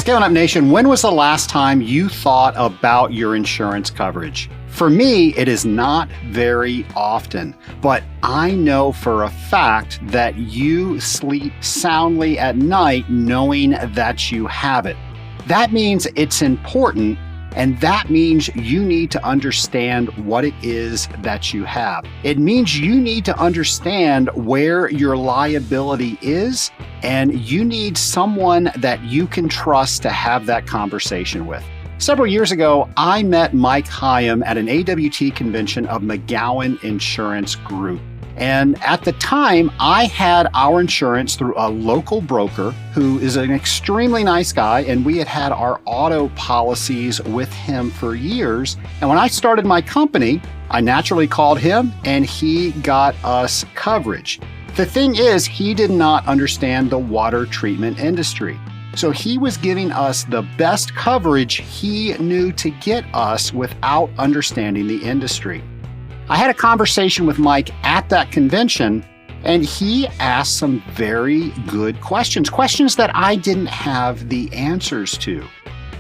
Scaling Up Nation, when was the last time you thought about your insurance coverage? For me, it is not very often, but I know for a fact that you sleep soundly at night knowing that you have it. That means it's important, and that means you need to understand what it is that you have. It means you need to understand where your liability is, and you need someone that you can trust to have that conversation with. Several years ago, I met Mike Hyam at an AWT convention of McGowan Insurance Group. And at the time, I had our insurance through a local broker who is an extremely nice guy, and we had our auto policies with him for years. And when I started my company, I naturally called him and he got us coverage. The thing is, he did not understand the water treatment industry. So he was giving us the best coverage he knew to get us without understanding the industry. I had a conversation with Mike at that convention, and he asked some very good questions that I didn't have the answers to.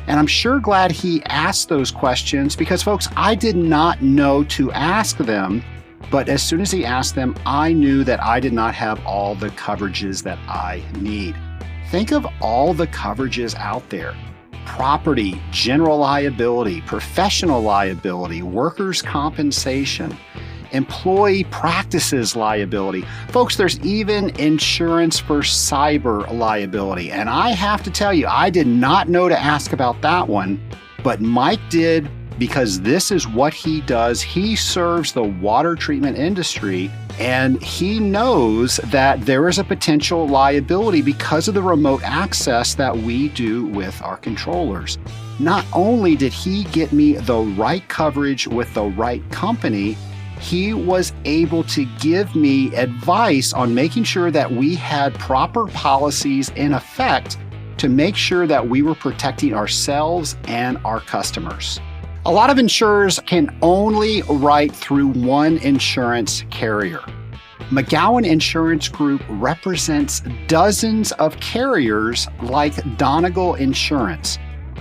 And I'm sure glad he asked those questions because, folks, I did not know to ask them, but as soon as he asked them, I knew that I did not have all the coverages that I need. Think of all the coverages out there: property, general liability, professional liability, workers' compensation, employee practices liability. Folks, there's even insurance for cyber liability. And I have to tell you, I did not know to ask about that one, but Mike did, because this is what he does. He serves the water treatment industry, and he knows that there is a potential liability because of the remote access that we do with our controllers. Not only did he get me the right coverage with the right company, he was able to give me advice on making sure that we had proper policies in effect to make sure that we were protecting ourselves and our customers. A lot of insurers can only write through one insurance carrier. McGowan Insurance Group represents dozens of carriers like Donegal Insurance.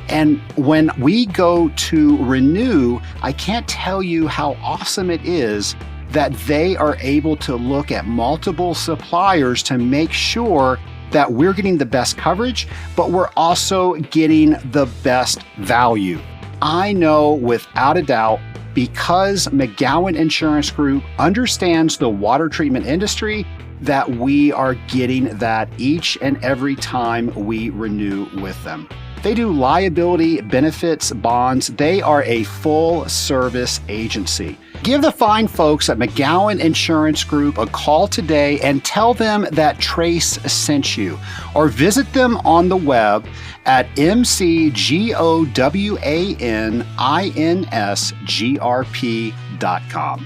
And when we go to renew, I can't tell you how awesome it is that they are able to look at multiple suppliers to make sure that we're getting the best coverage, but we're also getting the best value. I know without a doubt, because McGowan Insurance Group understands the water treatment industry, that we are getting that each and every time we renew with them. They do liability, benefits, bonds. They are a full service agency. Give the fine folks at McGowan Insurance Group a call today and tell them that Trace sent you, or visit them on the web at mcgowaninsgrp.com.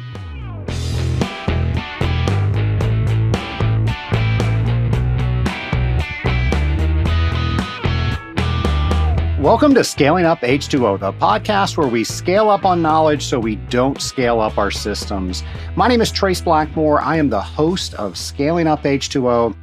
Welcome to Scaling Up H2O, the podcast where we scale up on knowledge so we don't scale up our systems. My name is Trace Blackmore. I am the host of Scaling Up H2O.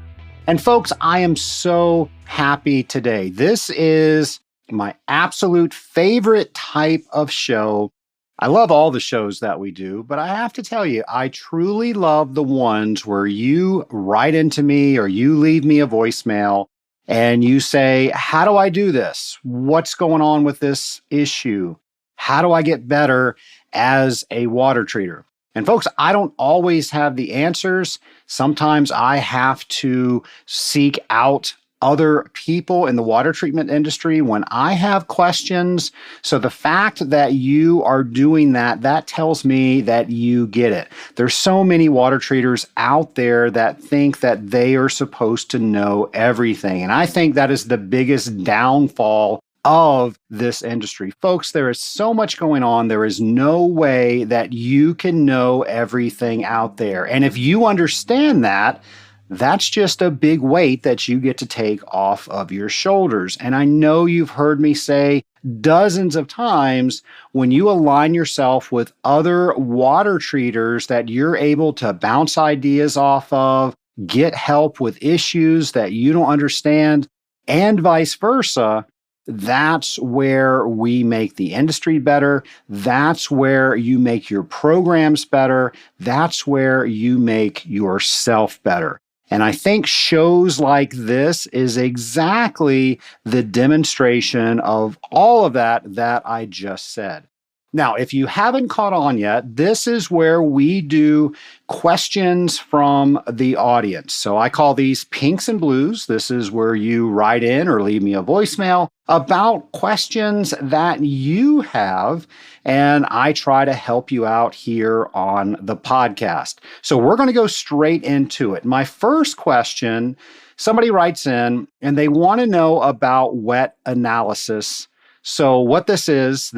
And folks, I am so happy today. This is my absolute favorite type of show. I love all the shows that we do, but I have to tell you, I truly love the ones where you write into me or you leave me a voicemail and you say, how do I do this? What's going on with this issue? How do I get better as a water treater? And folks, I don't always have the answers. Sometimes I have to seek out other people in the water treatment industry when I have questions. So the fact that you are doing that, that tells me that you get it. There's so many water treaters out there that think that they are supposed to know everything. And I think that is the biggest downfall of this industry. Folks, there is so much going on. There is no way that you can know everything out there. And if you understand that, that's just a big weight that you get to take off of your shoulders. And I know you've heard me say dozens of times, when you align yourself with other water treaters that you're able to bounce ideas off of, get help with issues that you don't understand, and vice versa, That's where we make the industry better. That's where you make your programs better. That's where you make yourself better. And I think shows like this is exactly the demonstration of all of that I just said. Now, if you haven't caught on yet, this is where we do questions from the audience. So I call these pinks and blues. This is where you write in or leave me a voicemail about questions that you have, and I try to help you out here on the podcast. So we're going to go straight into it. My first question, somebody writes in and they want to know about wet analysis. So what this is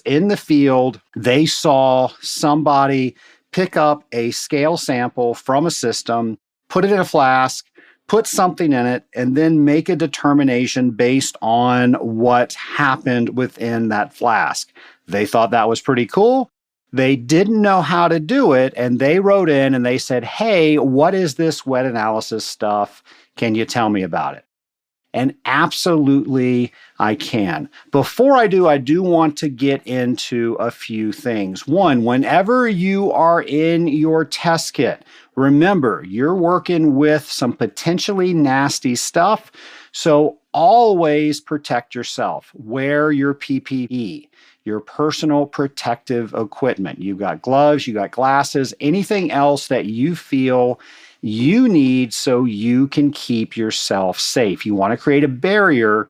in the field, they saw somebody pick up a scale sample from a system, put it in a flask, put something in it, and then make a determination based on what happened within that flask. They thought that was pretty cool. They didn't know how to do it, and they wrote in and they said, "Hey, what is this wet analysis stuff? Can you tell me about it?" And absolutely, I can. Before I do want to get into a few things. One, whenever you are in your test kit, remember, you're working with some potentially nasty stuff. So always protect yourself. Wear your PPE, your personal protective equipment. You've got gloves, you got glasses, anything else that you feel you need so you can keep yourself safe. You want to create a barrier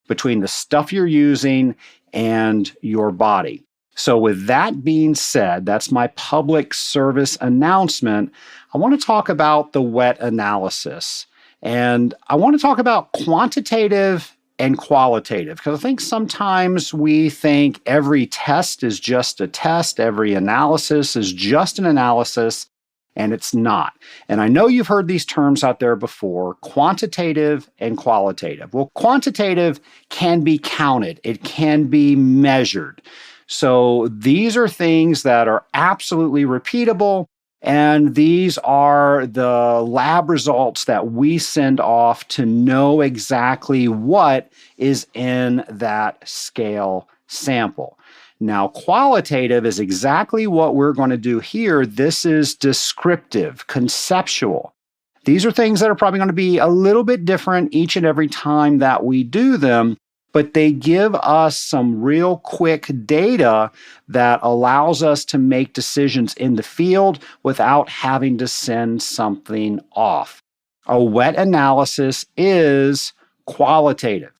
between the stuff you're using and your body. So with that being said, that's my public service announcement. I want to talk about the wet analysis. And I want to talk about quantitative and qualitative, because I think sometimes we think every test is just a test, every analysis is just an analysis. And it's not. And I know you've heard these terms out there before, quantitative and qualitative. Well, quantitative can be counted. It can be measured. So these are things that are absolutely repeatable. And these are the lab results that we send off to know exactly what is in that scale sample. Now, qualitative is exactly what we're going to do here. This is descriptive, conceptual. These are things that are probably going to be a little bit different each and every time that we do them, but they give us some real quick data that allows us to make decisions in the field without having to send something off. A wet analysis is qualitative.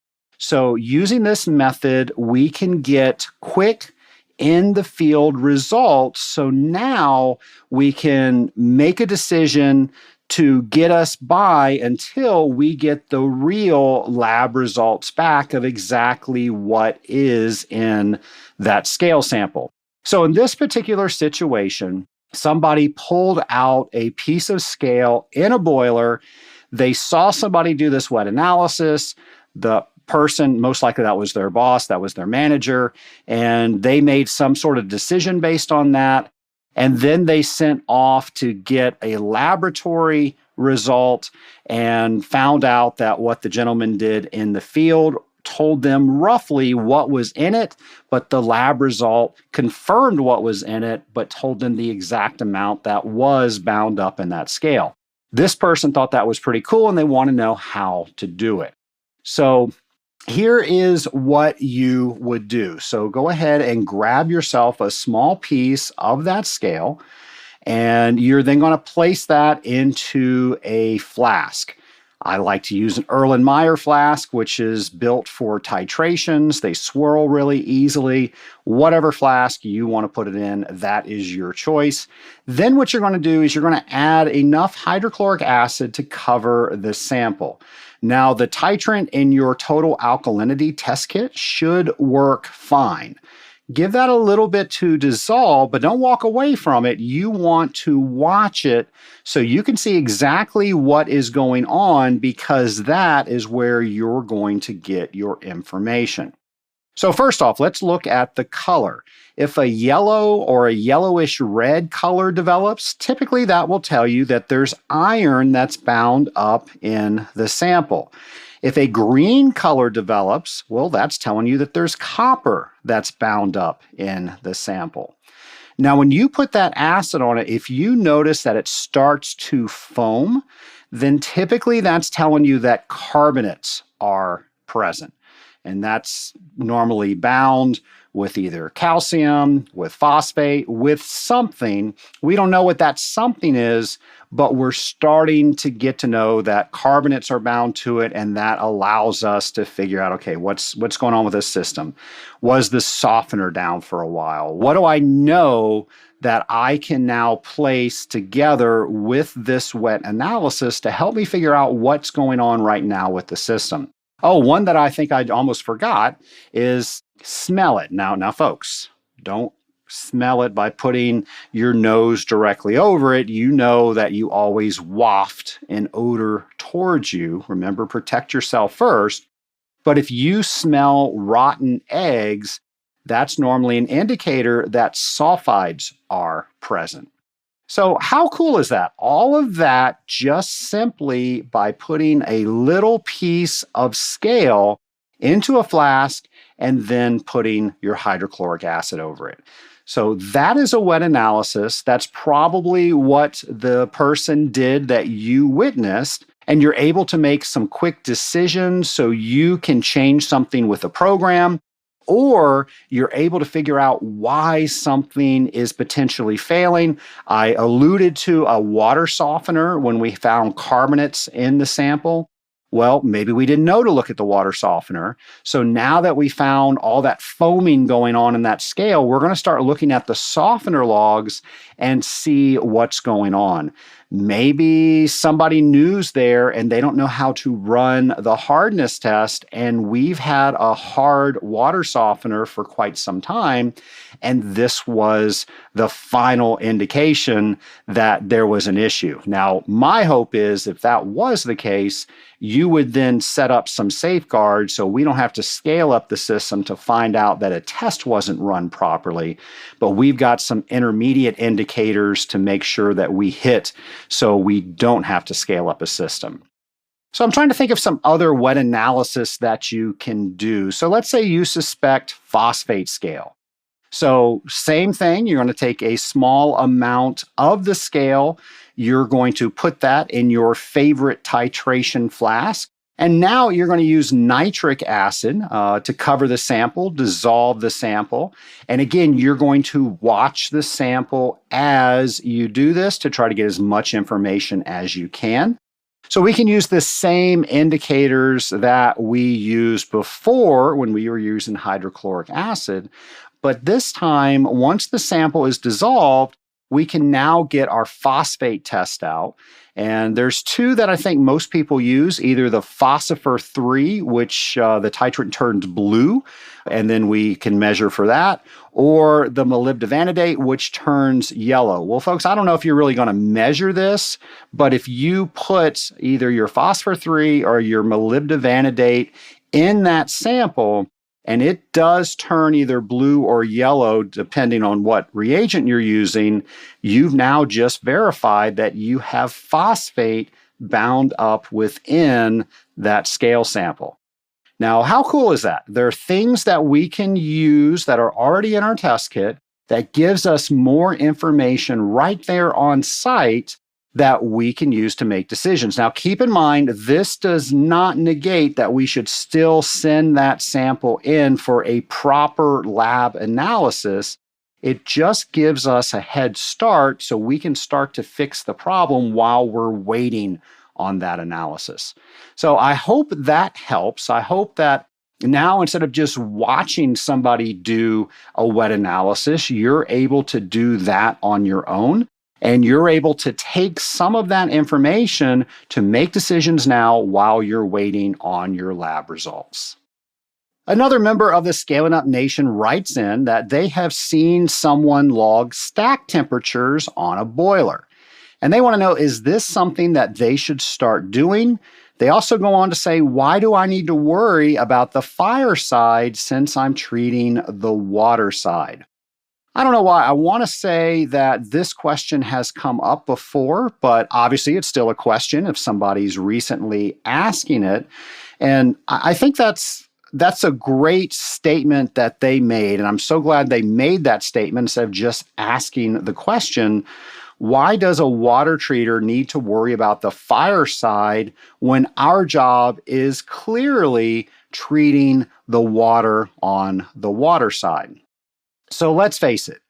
So using this method, we can get quick in the field results. So now we can make a decision to get us by until we get the real lab results back of exactly what is in that scale sample. So in this particular situation, somebody pulled out a piece of scale in a boiler. They saw somebody do this wet analysis. The person, most likely that was their boss, that was their manager, and they made some sort of decision based on that. And then they sent off to get a laboratory result and found out that what the gentleman did in the field told them roughly what was in it, but the lab result confirmed what was in it, but told them the exact amount that was bound up in that scale. This person thought that was pretty cool and they want to know how to do it. So here is what you would do. So go ahead and grab yourself a small piece of that scale, and you're then going to place that into a flask. I like to use an Erlenmeyer flask, which is built for titrations. They swirl really easily. Whatever flask you want to put it in, that is your choice. Then what you're going to do is you're going to add enough hydrochloric acid to cover the sample. Now, the titrant in your total alkalinity test kit should work fine. Give that a little bit to dissolve, but don't walk away from it. You want to watch it so you can see exactly what is going on, because that is where you're going to get your information. So first off, let's look at the color. If a yellow or a yellowish red color develops, typically that will tell you that there's iron that's bound up in the sample. If a green color develops, well, that's telling you that there's copper that's bound up in the sample. Now, when you put that acid on it, if you notice that it starts to foam, then typically that's telling you that carbonates are present. And that's normally bound with either calcium, with phosphate, with something. We don't know what that something is, but we're starting to get to know that carbonates are bound to it, and that allows us to figure out, okay, what's going on with this system? Was the softener down for a while? What do I know that I can now place together with this wet analysis to help me figure out what's going on right now with the system? Oh, one that I think I almost forgot is smell it. Now, folks, don't smell it by putting your nose directly over it. You know that you always waft an odor towards you. Remember, protect yourself first. But if you smell rotten eggs, that's normally an indicator that sulfides are present. So how cool is that? All of that just simply by putting a little piece of scale into a flask and then putting your hydrochloric acid over it. So that is a wet analysis. That's probably what the person did that you witnessed. And you're able to make some quick decisions so you can change something with the program, or you're able to figure out why something is potentially failing. I alluded to a water softener when we found carbonates in the sample. Well, maybe we didn't know to look at the water softener. So now that we found all that foaming going on in that scale, we're going to start looking at the softener logs and see what's going on. Maybe somebody new's there and they don't know how to run the hardness test, and we've had a hard water softener for quite some time, and this was the final indication that there was an issue. Now, my hope is if that was the case, you would then set up some safeguards so we don't have to scale up the system to find out that a test wasn't run properly, but we've got some intermediate indicators to make sure that we hit so we don't have to scale up a system. So I'm trying to think of some other wet analysis that you can do. So let's say you suspect phosphate scale. So same thing, you're going to take a small amount of the scale, you're going to put that in your favorite titration flask, and now you're going to use nitric acid to cover the sample, dissolve the sample. And again, you're going to watch the sample as you do this to try to get as much information as you can. So we can use the same indicators that we used before when we were using hydrochloric acid. But this time, once the sample is dissolved, we can now get our phosphate test out. And there's two that I think most people use, either the Phosphor 3, which the titrant turns blue, and then we can measure for that, or the molybdenate, which turns yellow. Well, folks, I don't know if you're really going to measure this, but if you put either your Phosphor 3 or your molybdenate in that sample, and it does turn either blue or yellow, depending on what reagent you're using, you've now just verified that you have phosphate bound up within that scale sample. Now, how cool is that? There are things that we can use that are already in our test kit that gives us more information right there on site that we can use to make decisions. Now, keep in mind, this does not negate that we should still send that sample in for a proper lab analysis. It just gives us a head start so we can start to fix the problem while we're waiting on that analysis. So I hope that helps. I hope that now, instead of just watching somebody do a wet analysis, you're able to do that on your own. And you're able to take some of that information to make decisions now while you're waiting on your lab results. Another member of the Scaling Up Nation writes in that they have seen someone log stack temperatures on a boiler. And they want to know, is this something that they should start doing? They also go on to say, why do I need to worry about the fire side since I'm treating the water side? I don't know why. I want to say that this question has come up before, but obviously it's still a question if somebody's recently asking it. And I think that's a great statement that they made. And I'm so glad they made that statement instead of just asking the question, why does a water treater need to worry about the fire side when our job is clearly treating the water on the water side? So let's face it,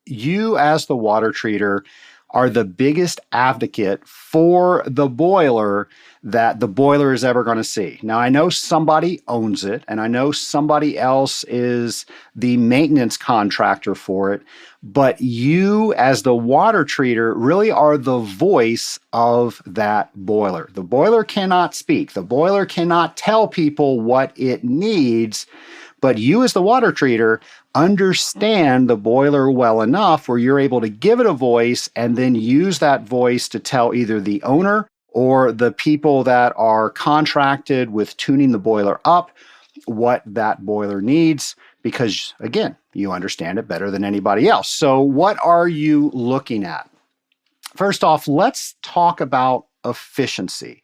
you as the water treater are the biggest advocate for the boiler that the boiler is ever going to see. Now, I know somebody owns it, and I know somebody else is the maintenance contractor for it, but you as the water treater really are the voice of that boiler. The boiler cannot speak. The boiler cannot tell people what it needs, but you as the water treater understand the boiler well enough where you're able to give it a voice and then use that voice to tell either the owner or the people that are contracted with tuning the boiler up what that boiler needs, because again, you understand it better than anybody else. So what are you looking at? First off, let's talk about efficiency.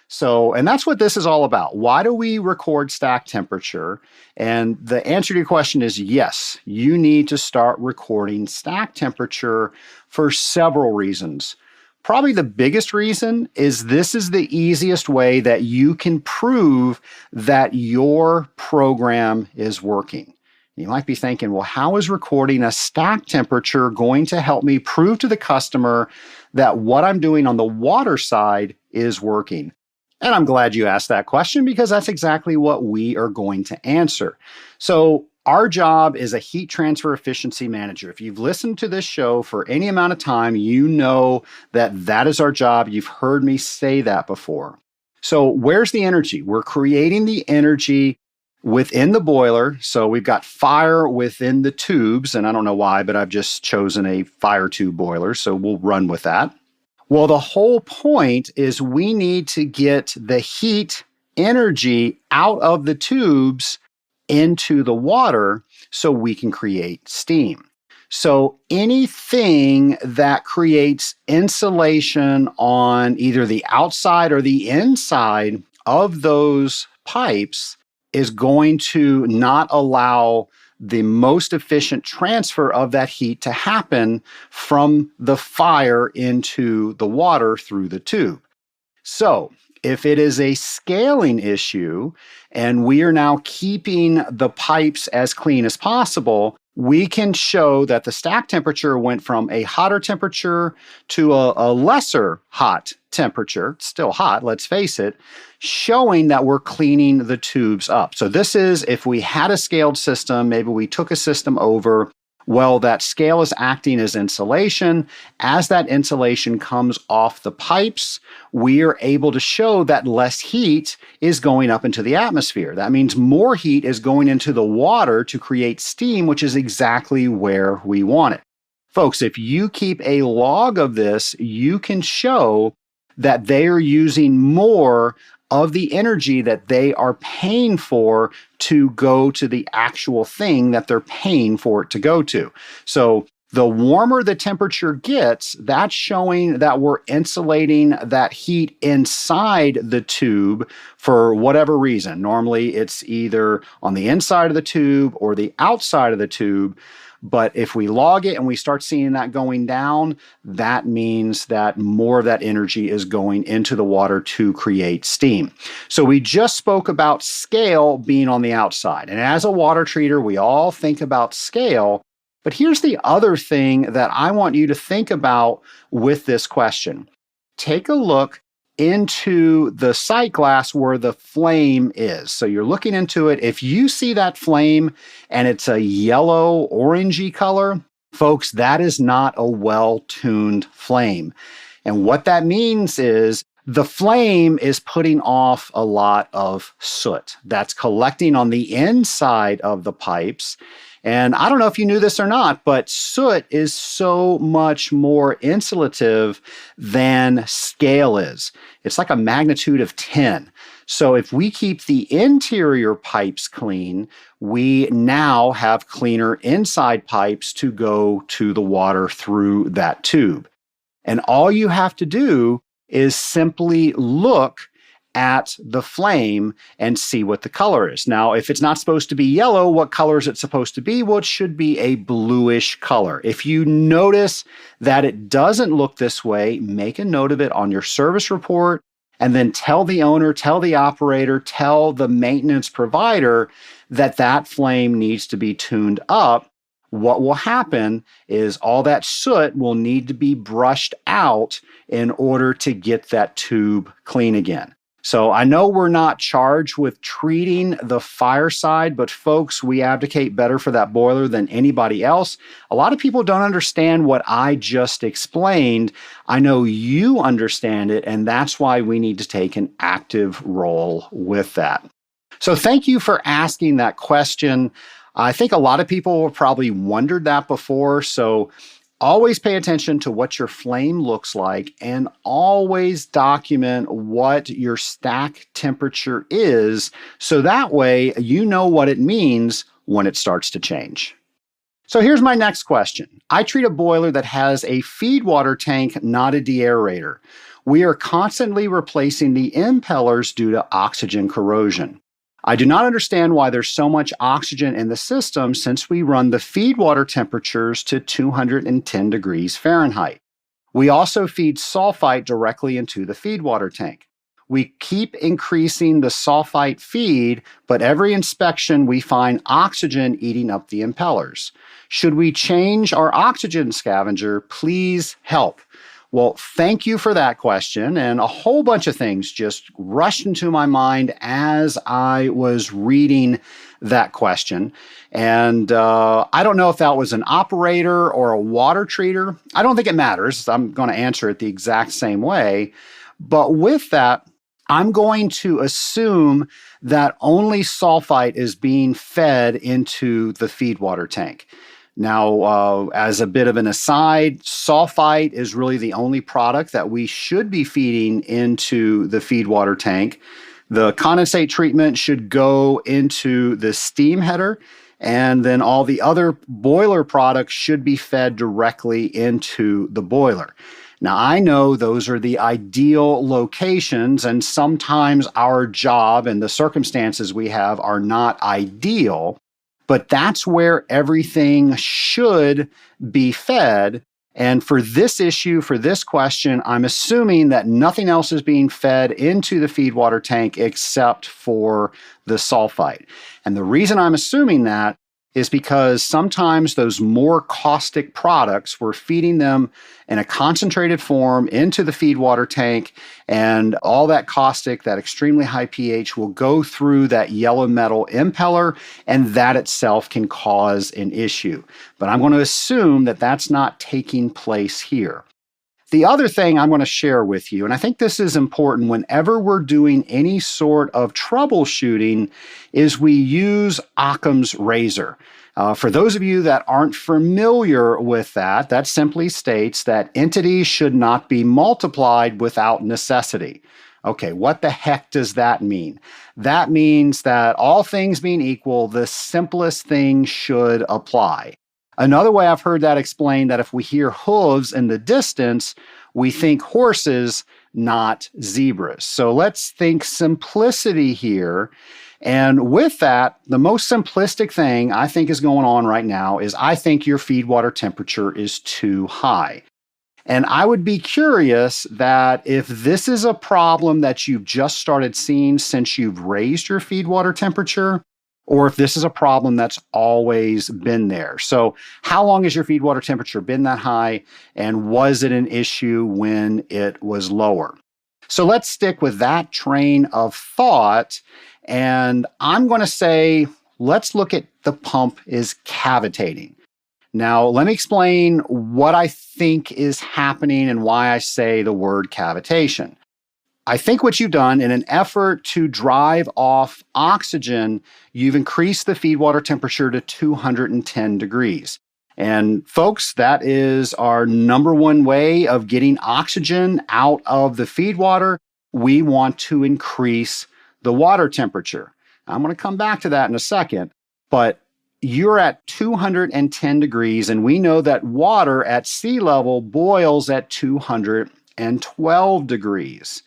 So, and that's what this is all about. Why do we record stack temperature? And the answer to your question is yes, you need to start recording stack temperature for several reasons. Probably the biggest reason is this is the easiest way that you can prove that your program is working. You might be thinking, well, how is recording a stack temperature going to help me prove to the customer that what I'm doing on the water side is working? And I'm glad you asked that question because that's exactly what we are going to answer. So our job is a heat transfer efficiency manager. If you've listened to this show for any amount of time, you know that that is our job. You've heard me say that before. So where's the energy? We're creating the energy within the boiler. So we've got fire within the tubes, and I don't know why, but I've just chosen a fire tube boiler, so we'll run with that. Well, the whole point is we need to get the heat energy out of the tubes into the water so we can create steam. So anything that creates insulation on either the outside or the inside of those pipes is going to not allow the most efficient transfer of that heat to happen from the fire into the water through the tube. So if it is a scaling issue and we are now keeping the pipes as clean as possible, we can show that the stack temperature went from a hotter temperature to a lesser hot temperature, still hot, let's face it, showing that we're cleaning the tubes up. So this is if we had a scaled system, maybe we took a system over, well, that scale is acting as insulation. As that insulation comes off the pipes, we are able to show that less heat is going up into the atmosphere. That means more heat is going into the water to create steam, which is exactly where we want it. Folks, if you keep a log of this, you can show that they are using more of the energy that they are paying for to go to the actual thing that they're paying for it to go to. So the warmer the temperature gets, that's showing that we're insulating that heat inside the tube for whatever reason. Normally it's either on the inside of the tube or the outside of the tube. But if we log it and we start seeing that going down, that means that more of that energy is going into the water to create steam. So we just spoke about scale being on the outside. And as a water treater, we all think about scale. But here's the other thing that I want you to think about with this question. Take a look into the sight glass where the flame is. So you're looking into it. If you see that flame and it's a yellow orangey color, folks, that is not a well-tuned flame. And what that means is the flame is putting off a lot of soot that's collecting on the inside of the pipes. And I don't know if you knew this or not, but soot is so much more insulative than scale is. It's like a magnitude of 10. So if we keep the interior pipes clean, we now have cleaner inside pipes to go to the water through that tube. And all you have to do is simply look at the flame and see what the color is. Now, if it's not supposed to be yellow, what color is it supposed to be? Well, it should be a bluish color. If you notice that it doesn't look this way, make a note of it on your service report and then tell the owner, tell the operator, tell the maintenance provider that that flame needs to be tuned up. What will happen is all that soot will need to be brushed out in order to get that tube clean again. So I know we're not charged with treating the fire side, but folks, we advocate better for that boiler than anybody else. A lot of people don't understand what I just explained. I know you understand it, and that's why we need to take an active role with that. So thank you for asking that question. I think a lot of people have probably wondered that before. So always pay attention to what your flame looks like and always document what your stack temperature is. So that way you know what it means when it starts to change. So here's my next question. I treat a boiler that has a feed water tank, not a deaerator. We are constantly replacing the impellers due to oxygen corrosion. I do not understand why there's so much oxygen in the system since we run the feed water temperatures to 210 degrees Fahrenheit. We also feed sulfite directly into the feed water tank. We keep increasing the sulfite feed, but every inspection we find oxygen eating up the impellers. Should we change our oxygen scavenger? Please help. Well, thank you for that question. And a whole bunch of things just rushed into my mind as I was reading that question. And I don't know if that was an operator or a water treater. I don't think it matters. I'm going to answer it the exact same way. But with that, I'm going to assume that only sulfite is being fed into the feed water tank. Now, as a bit of an aside, sulfite is really the only product that we should be feeding into the feed water tank. The condensate treatment should go into the steam header, and then all the other boiler products should be fed directly into the boiler. Now, I know those are the ideal locations, and sometimes our job and the circumstances we have are not ideal. But that's where everything should be fed. And for this issue, for this question, I'm assuming that nothing else is being fed into the feed water tank except for the sulfite. And the reason I'm assuming that is because sometimes those more caustic products, we're feeding them in a concentrated form into the feed water tank, and all that caustic, that extremely high pH, will go through that yellow metal impeller, and that itself can cause an issue. But I'm going to assume that that's not taking place here. The other thing I'm going to share with you, and I think this is important whenever we're doing any sort of troubleshooting, is we use Occam's razor. For those of you that aren't familiar with that, that simply states that entities should not be multiplied without necessity. Okay, what the heck does that mean? That means that all things being equal, the simplest thing should apply. Another way I've heard that explained, that if we hear hooves in the distance, we think horses, not zebras. So let's think simplicity here. And with that, the most simplistic thing I think is going on right now is I think your feed water temperature is too high. And I would be curious that if this is a problem that you've just started seeing since you've raised your feed water temperature, or if this is a problem that's always been there. So how long has your feed water temperature been that high, and was it an issue when it was lower? So let's stick with that train of thought, and I'm going to say, let's look at the pump is cavitating. Now, let me explain what I think is happening and why I say the word cavitation. I think what you've done in an effort to drive off oxygen, you've increased the feed water temperature to 210 degrees. And folks, that is our number one way of getting oxygen out of the feed water. We want to increase the water temperature. I'm going to come back to that in a second, but you're at 210 degrees, and we know that water at sea level boils at 212 degrees.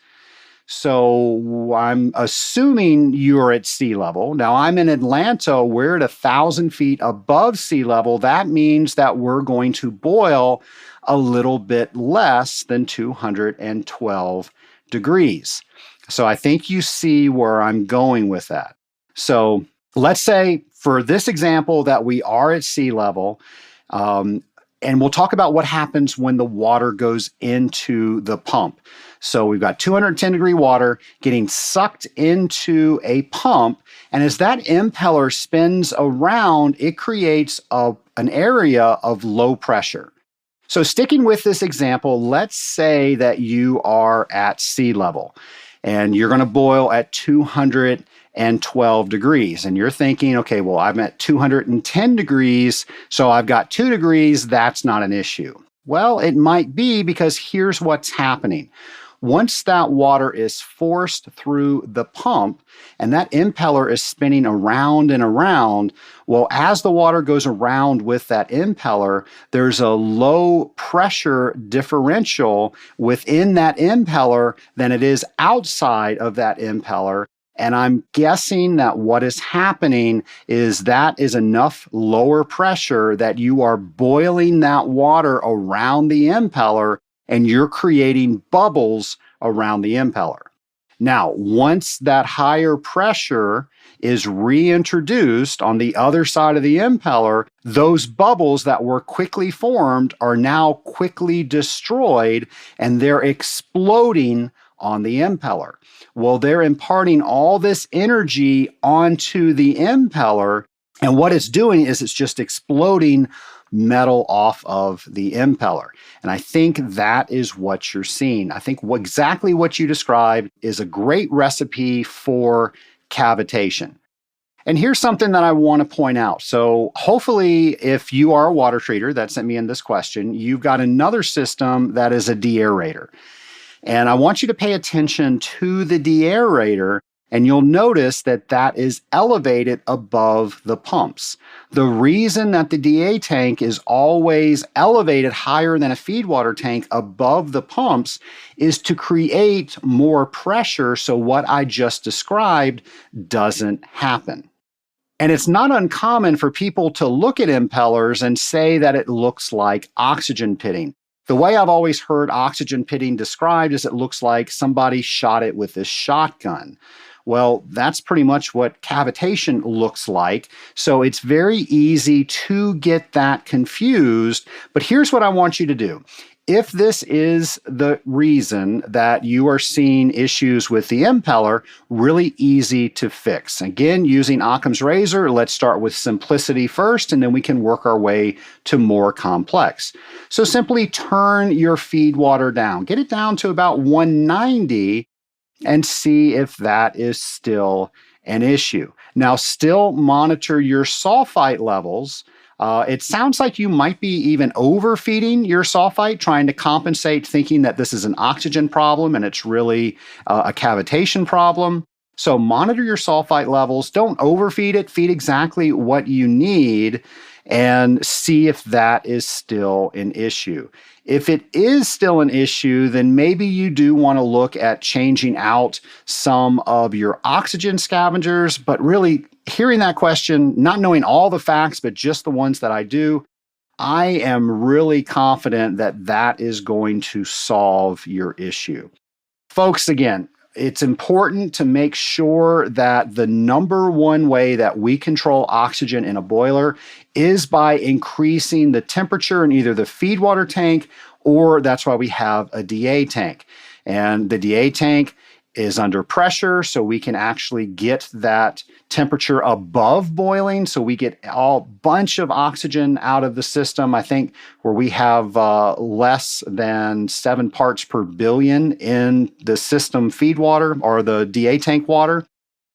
So I'm assuming you're at sea level. Now I'm in Atlanta. We're at 1,000 feet above sea level. That means that we're going to boil a little bit less than 212 degrees. So I think you see where I'm going with that. So let's say for this example that we are at sea level, and we'll talk about what happens when the water goes into the pump. So we've got 210 degree water getting sucked into a pump. And as that impeller spins around, it creates an area of low pressure. So sticking with this example, let's say that you are at sea level and you're going to boil at 212 degrees. And you're thinking, okay, well, I'm at 210 degrees, so I've got 2 degrees. That's not an issue. Well, it might be, because here's what's happening. Once that water is forced through the pump and that impeller is spinning around and around, well, as the water goes around with that impeller, there's a low pressure differential within that impeller than it is outside of that impeller. And I'm guessing that what is happening is that is enough lower pressure that you are boiling that water around the impeller, and you're creating bubbles around the impeller. Now, once that higher pressure is reintroduced on the other side of the impeller, those bubbles that were quickly formed are now quickly destroyed, and they're exploding on the impeller. Well, they're imparting all this energy onto the impeller, and what it's doing is it's just exploding metal off of the impeller. And I think that is what you're seeing. I think exactly what you described is a great recipe for cavitation. And here's something that I want to point out. So hopefully, if you are a water treater that sent me in this question, you've got another system that is a deaerator. And I want you to pay attention to the deaerator, and you'll notice that that is elevated above the pumps. The reason that the DA tank is always elevated higher than a feed water tank above the pumps is to create more pressure so what I just described doesn't happen. And it's not uncommon for people to look at impellers and say that it looks like oxygen pitting. The way I've always heard oxygen pitting described is it looks like somebody shot it with a shotgun. Well, that's pretty much what cavitation looks like. So it's very easy to get that confused. But here's what I want you to do. If this is the reason that you are seeing issues with the impeller, really easy to fix. Again, using Occam's razor, let's start with simplicity first, and then we can work our way to more complex. So simply turn your feed water down. Get it down to about 190 and see if that is still an issue. Now, still monitor your sulfite levels. It sounds like you might be even overfeeding your sulfite, trying to compensate, thinking that this is an oxygen problem and it's really a cavitation problem. So monitor your sulfite levels. Don't overfeed it. Feed exactly what you need and see if that is still an issue. If it is still an issue, then maybe you do want to look at changing out some of your oxygen scavengers. But really, hearing that question, not knowing all the facts, but just the ones that I do, I am really confident that that is going to solve your issue. Folks, again, it's important to make sure that the number one way that we control oxygen in a boiler is by increasing the temperature in either the feed water tank, or that's why we have a DA tank. And the DA tank is under pressure, so we can actually get that temperature above boiling, so we get a bunch of oxygen out of the system. I think where we have less than 7 parts per billion in the system feed water or the DA tank water.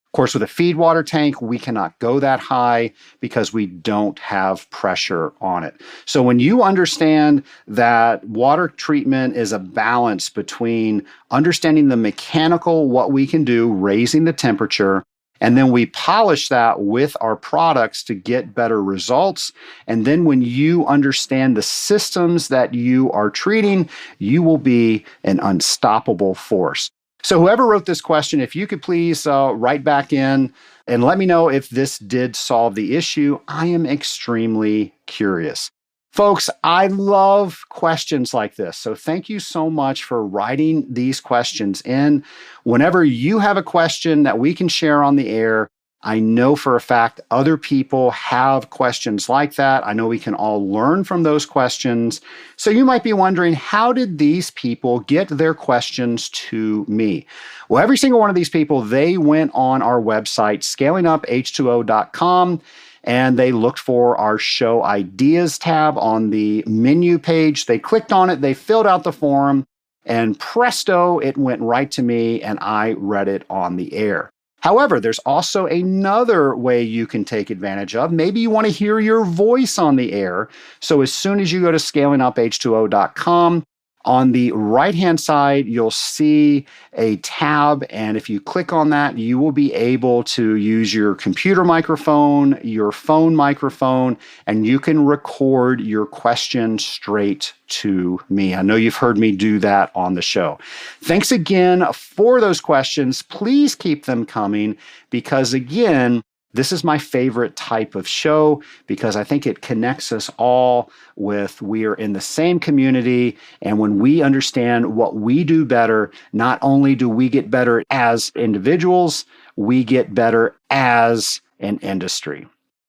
Of course, with a feed water tank, we cannot go that high because we don't have pressure on it. So when you understand that water treatment is a balance between understanding the mechanical, what we can do, raising the temperature, and then we polish that with our products to get better results. And then when you understand the systems that you are treating, you will be an unstoppable force. So whoever wrote this question, if you could please write back in and let me know if this did solve the issue. I am extremely curious. Folks, I love questions like this. So thank you so much for writing these questions in. Whenever you have a question that we can share on the air, I know for a fact other people have questions like that. I know we can all learn from those questions. So you might be wondering, how did these people get their questions to me? Well, every single one of these people, they went on our website, scalinguph2o.com, and they looked for our show ideas tab on the menu page. They clicked on it, they filled out the form, and presto, it went right to me and I read it on the air. However, there's also another way you can take advantage of. Maybe you want to hear your voice on the air. So as soon as you go to scalinguph2o.com, on the right-hand side, you'll see a tab, and if you click on that, you will be able to use your computer microphone, your phone microphone, and you can record your question straight to me. I know you've heard me do that on the show. Thanks again for those questions. Please keep them coming because, again, this is my favorite type of show because I think it connects us all with we are in the same community. And when we understand what we do better, not only do we get better as individuals, we get better as an industry.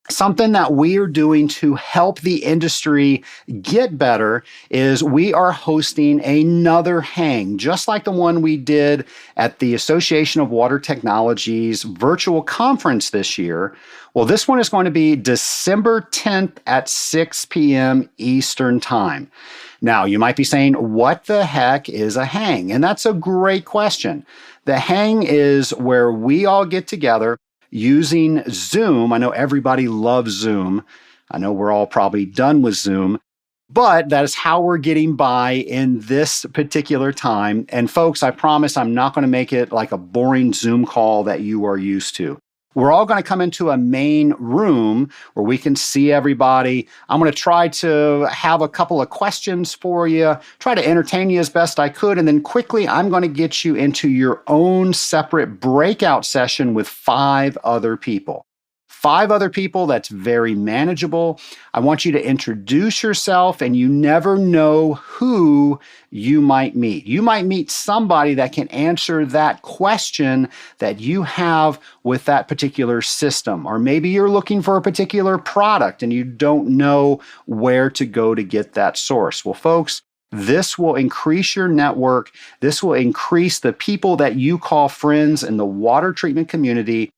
Something that we are doing to help the industry get better is we are hosting another hang, just like the one we did at the Association of Water Technologies virtual conference this year. Well, this one is going to be December 10th at 6 p.m. Eastern Time. Now, you might be saying, what the heck is a hang? And that's a great question. The hang is where we all get together using Zoom. I know everybody loves Zoom. I know we're all probably done with Zoom, but that is how we're getting by in this particular time. And folks, I promise I'm not going to make it like a boring Zoom call that you are used to. We're all going to come into a main room where we can see everybody. I'm going to try to have a couple of questions for you, try to entertain you as best I could, and then quickly I'm going to get you into your own separate breakout session with 5 other people. 5 other people, that's very manageable. I want you to introduce yourself, and you never know who you might meet. You might meet somebody that can answer that question that you have with that particular system. Or maybe you're looking for a particular product and you don't know where to go to get that source. Well, folks, this will increase your network. This will increase the people that you call friends in the water treatment community.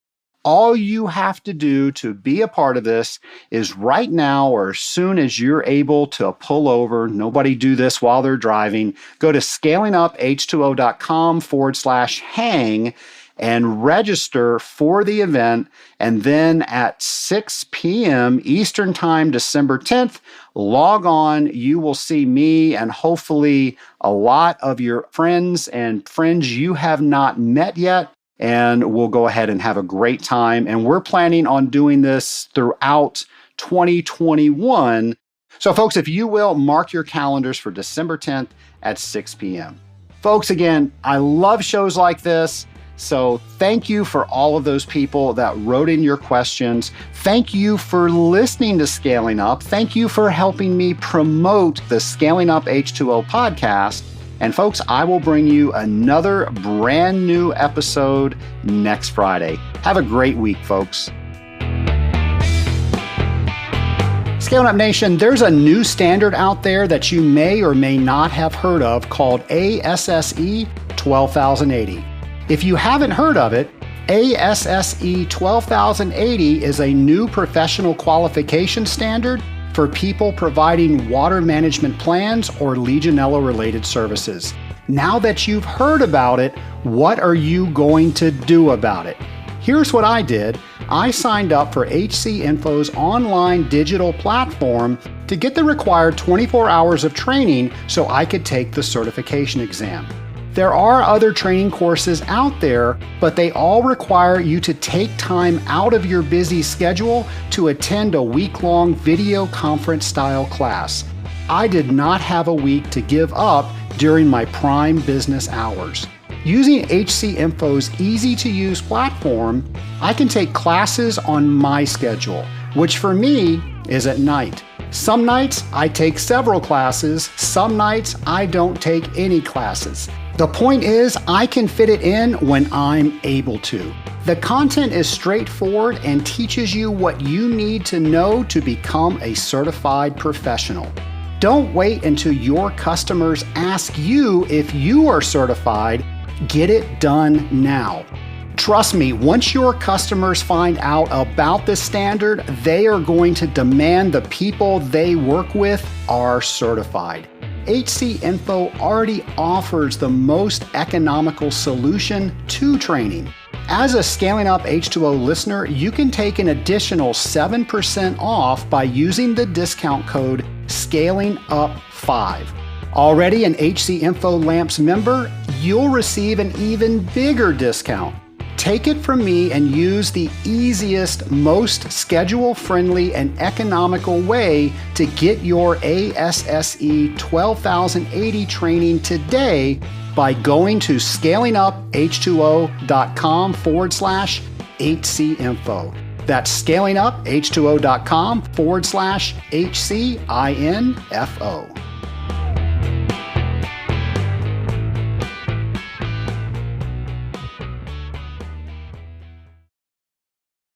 All you have to do to be a part of this is right now or as soon as you're able to pull over, nobody do this while they're driving, go to scalinguph2o.com/hang and register for the event. And then at 6 p.m. Eastern Time, December 10th, log on. You will see me and hopefully a lot of your friends and friends you have not met yet. And we'll go ahead and have a great time. And we're planning on doing this throughout 2021. So folks, if you will, mark your calendars for December 10th at 6 p.m. Folks, again, I love shows like this. So thank you for all of those people that wrote in your questions. Thank you for listening to Scaling Up. Thank you for helping me promote the Scaling Up H2O podcast. And folks, I will bring you another brand new episode next Friday. Have a great week, folks. Scaling Up Nation, there's a new standard out there that you may or may not have heard of called ASSE 12080. If you haven't heard of it, ASSE 12080 is a new professional qualification standard for people providing water management plans or Legionella-related services. Now that you've heard about it, what are you going to do about it? Here's what I did. I signed up for HC Info's online digital platform to get the required 24 hours of training so I could take the certification exam. There are other training courses out there, but they all require you to take time out of your busy schedule to attend a week-long video conference style class. I did not have a week to give up during my prime business hours. Using HC Info's easy-to-use platform, I can take classes on my schedule, which for me is at night. Some nights I take several classes, some nights I don't take any classes. The point is, I can fit it in when I'm able to. The content is straightforward and teaches you what you need to know to become a certified professional. Don't wait until your customers ask you if you are certified. Get it done now. Trust me, once your customers find out about this standard, they are going to demand the people they work with are certified. HC Info already offers the most economical solution to training. As a Scaling Up H2O listener, you can take an additional 7% off by using the discount code SCALINGUP5. Already an HC Info Lamps member, you'll receive an even bigger discount. Take it from me and use the easiest, most schedule-friendly and economical way to get your ASSE 12080 training today by going to scalinguph2o.com/HCinfo. That's scalinguph2o.com/HCINFO.